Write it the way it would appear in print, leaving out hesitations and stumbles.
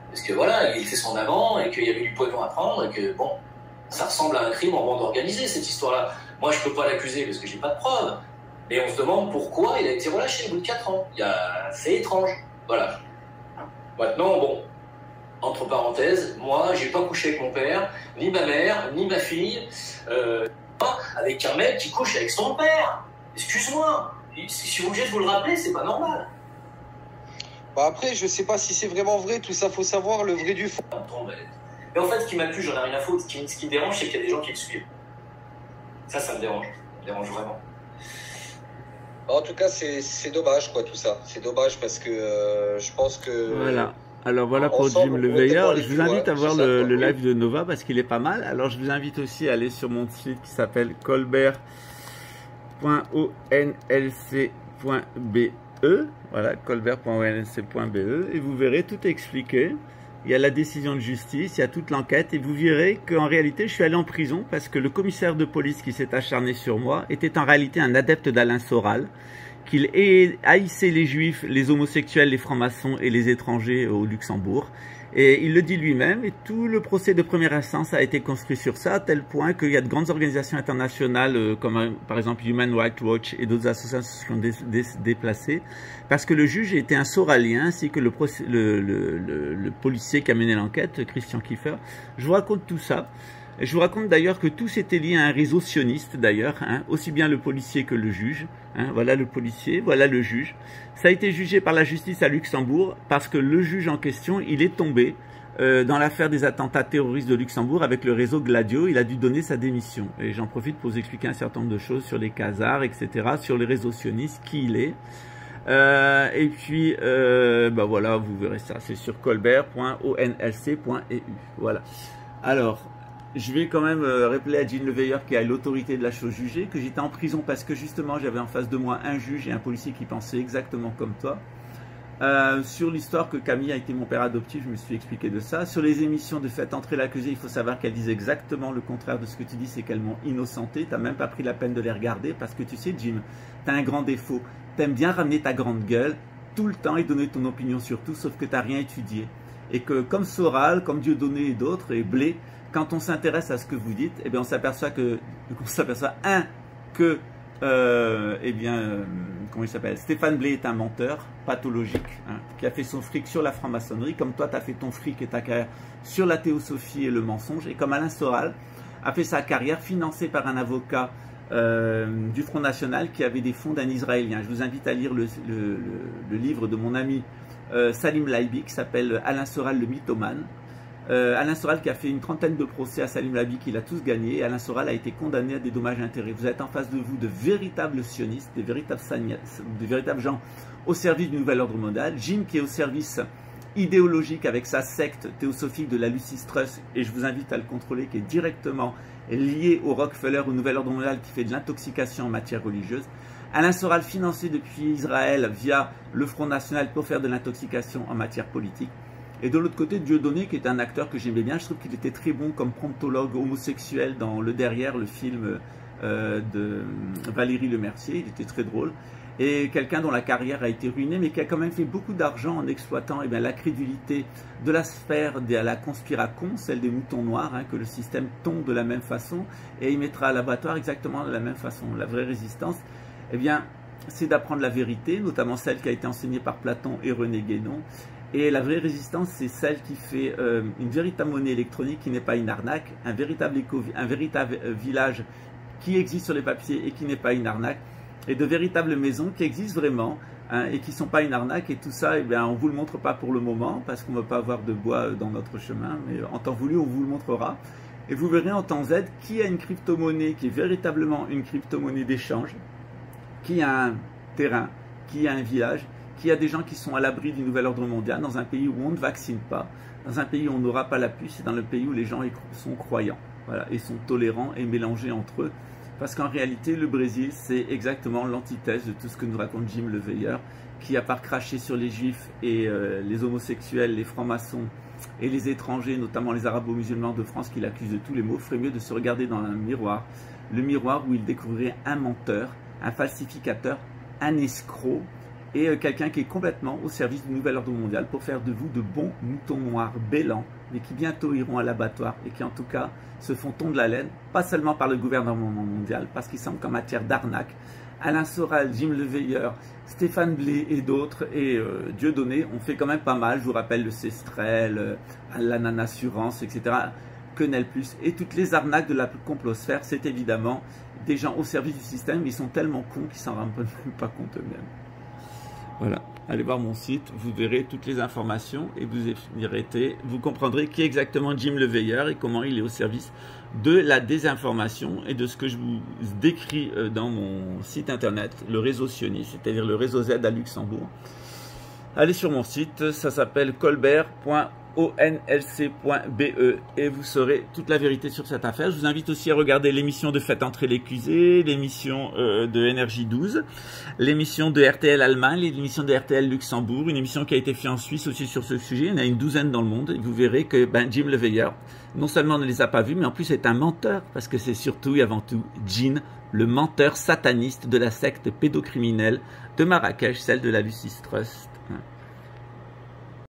Parce que voilà, il était son avant et qu'il y avait du pognon à prendre et que bon, ça ressemble à un crime en bande organisée, cette histoire-là. Moi, je peux pas l'accuser parce que j'ai pas de preuves. Mais on se demande pourquoi il a été relâché au bout de 4 ans. C'est étrange. Voilà. Maintenant, bon, entre parenthèses, moi, j'ai pas couché avec mon père, ni ma mère, ni ma fille, avec un mec qui couche avec son père. Excuse-moi. Si je suis obligé de vous le rappeler, c'est pas normal. Bah après, je sais pas si c'est vraiment vrai, tout ça, faut savoir le vrai du faux. Mais en fait, ce qui m'accuse, j'en ai rien à foutre. Ce qui me dérange, c'est qu'il y a des gens qui le suivent. Ça me dérange. Ça me dérange vraiment. En tout cas, c'est dommage, quoi, tout ça. C'est dommage parce que je pense que... Voilà. Alors voilà pour Jim Le Veilleur. Je vous invite à voir le live de Nova parce qu'il est pas mal. Alors je vous invite aussi à aller sur mon site qui s'appelle colbert.onlc.be. Voilà, colbert.onlc.be. Et vous verrez, tout est expliqué. Il y a la décision de justice, il y a toute l'enquête. Et vous verrez qu'en réalité, je suis allé en prison parce que le commissaire de police qui s'est acharné sur moi était en réalité un adepte d'Alain Soral, qu'il haïssait les juifs, les homosexuels, les francs-maçons et les étrangers au Luxembourg. Et il le dit lui-même, et tout le procès de première instance a été construit sur ça, à tel point qu'il y a de grandes organisations internationales, comme par exemple Human Rights Watch et d'autres associations qui ont déplacé, parce que le juge était un soralien, ainsi que le policier qui a mené l'enquête, Christian Kiefer. Je vous raconte tout ça. Je vous raconte d'ailleurs que tout s'était lié à un réseau sioniste d'ailleurs, hein, aussi bien le policier que le juge. Hein, voilà le policier, voilà le juge. Ça a été jugé par la justice à Luxembourg parce que le juge en question, il est tombé dans l'affaire des attentats terroristes de Luxembourg avec le réseau Gladio. Il a dû donner sa démission. Et j'en profite pour vous expliquer un certain nombre de choses sur les Khazars, etc., sur les réseaux sionistes, qui il est. Et puis, bah voilà, vous verrez ça. C'est sur colbert.onlc.eu. Voilà. Alors, je vais quand même rappeler à Jim Le Veilleur qui a l'autorité de la chose jugée, que j'étais en prison parce que justement j'avais en face de moi un juge et un policier qui pensaient exactement comme toi. Sur l'histoire que Camille a été mon père adoptif, je me suis expliqué de ça. Sur les émissions de Faites entrer l'accusé, il faut savoir qu'elles disent exactement le contraire de ce que tu dis, c'est qu'elles m'ont innocenté. Tu n'as même pas pris la peine de les regarder parce que tu sais, Jim, tu as un grand défaut. Tu aimes bien ramener ta grande gueule tout le temps et donner ton opinion sur tout, sauf que tu n'as rien étudié. Et que comme Soral, comme Dieudonné et d'autres, et Blé, quand on s'intéresse à ce que vous dites, eh bien on s'aperçoit que comment il s'appelle, Stéphane Blé est un menteur pathologique, hein, qui a fait son fric sur la franc-maçonnerie, comme toi tu as fait ton fric et ta carrière sur la théosophie et le mensonge, et comme Alain Soral a fait sa carrière financée par un avocat du Front National qui avait des fonds d'un Israélien. Je vous invite à lire le livre de mon ami Salim Laibi qui s'appelle Alain Soral le mythomane. Alain Soral qui a fait une trentaine de procès à Salim Laibi, qu'il a tous gagnés, et Alain Soral a été condamné à des dommages et intérêts. Vous êtes en face de vous de véritables sionistes, des véritables gens au service du nouvel ordre mondial. Jim qui est au service idéologique avec sa secte théosophique de la Lucis Trust, et je vous invite à le contrôler, qui est directement lié au Rockefeller, au nouvel ordre mondial, qui fait de l'intoxication en matière religieuse. Alain Soral financé depuis Israël via le Front National pour faire de l'intoxication en matière politique. Et de l'autre côté, Dieudonné, qui est un acteur que j'aimais bien, je trouve qu'il était très bon comme promptologue homosexuel dans Le Derrière, le film de Valérie Lemercier, il était très drôle. Et quelqu'un dont la carrière a été ruinée, mais qui a quand même fait beaucoup d'argent en exploitant la crédulité de la sphère de la conspiracon, celle des moutons noirs, hein, que le système tombe de la même façon, et il mettra à l'abattoir exactement de la même façon. La vraie résistance, eh bien, c'est d'apprendre la vérité, notamment celle qui a été enseignée par Platon et René Guénon. Et la vraie résistance, c'est celle qui fait une véritable monnaie électronique qui n'est pas une arnaque, un véritable village qui existe sur les papiers et qui n'est pas une arnaque, et de véritables maisons qui existent vraiment, hein, et qui ne sont pas une arnaque. Et tout ça, eh bien, on ne vous le montre pas pour le moment, parce qu'on ne va pas avoir de bois dans notre chemin, mais en temps voulu, on vous le montrera. Et vous verrez en temps Z qui a une crypto-monnaie qui est véritablement une crypto-monnaie d'échange, qui a un terrain, qui a un village, qu'il y a des gens qui sont à l'abri du nouvel ordre mondial, dans un pays où on ne vaccine pas, dans un pays où on n'aura pas la puce, et dans le pays où les gens sont croyants, voilà, et sont tolérants et mélangés entre eux. Parce qu'en réalité, le Brésil, c'est exactement l'antithèse de tout ce que nous raconte Jim Le Veilleur, qui, à part cracher sur les juifs et les homosexuels, les francs-maçons et les étrangers, notamment les arabo-musulmans de France, qu'il accuse de tous les maux, ferait mieux de se regarder dans un miroir, le miroir où il découvrirait un menteur, un falsificateur, un escroc, et quelqu'un qui est complètement au service du nouvel ordre mondial pour faire de vous de bons moutons noirs bêlants, mais qui bientôt iront à l'abattoir et qui en tout cas se font tondre la laine, pas seulement par le gouvernement mondial, parce qu'il semble qu'en matière d'arnaque, Alain Soral, Jim Leveilleur, Stéphane Blé et d'autres, et Dieudonné, ont fait quand même pas mal. Je vous rappelle le Cestrel, l'Anan Assurance, etc., Quenel Plus, et toutes les arnaques de la complosphère, c'est évidemment des gens au service du système, mais ils sont tellement cons qu'ils s'en rendent même pas compte eux-mêmes. Voilà, allez voir mon site, vous verrez toutes les informations et vous comprendrez qui est exactement Jim Leveilleur et comment il est au service de la désinformation et de ce que je vous décris dans mon site internet, le réseau sioniste, c'est-à-dire le réseau Z à Luxembourg. Allez sur mon site, ça s'appelle colbert.onlc.be et vous saurez toute la vérité sur cette affaire. Je vous invite aussi à regarder l'émission de Faites entrer l'accusé, l'émission de Énergie 12, l'émission de RTL Allemagne, l'émission de RTL Luxembourg, une émission qui a été faite en Suisse aussi sur ce sujet. Il y en a une douzaine dans le monde et vous verrez que Jim Leveilleur, non seulement ne les a pas vus, mais en plus est un menteur, parce que c'est surtout et avant tout Jin, le menteur sataniste de la secte pédocriminelle de Marrakech, celle de la Lucis Trust.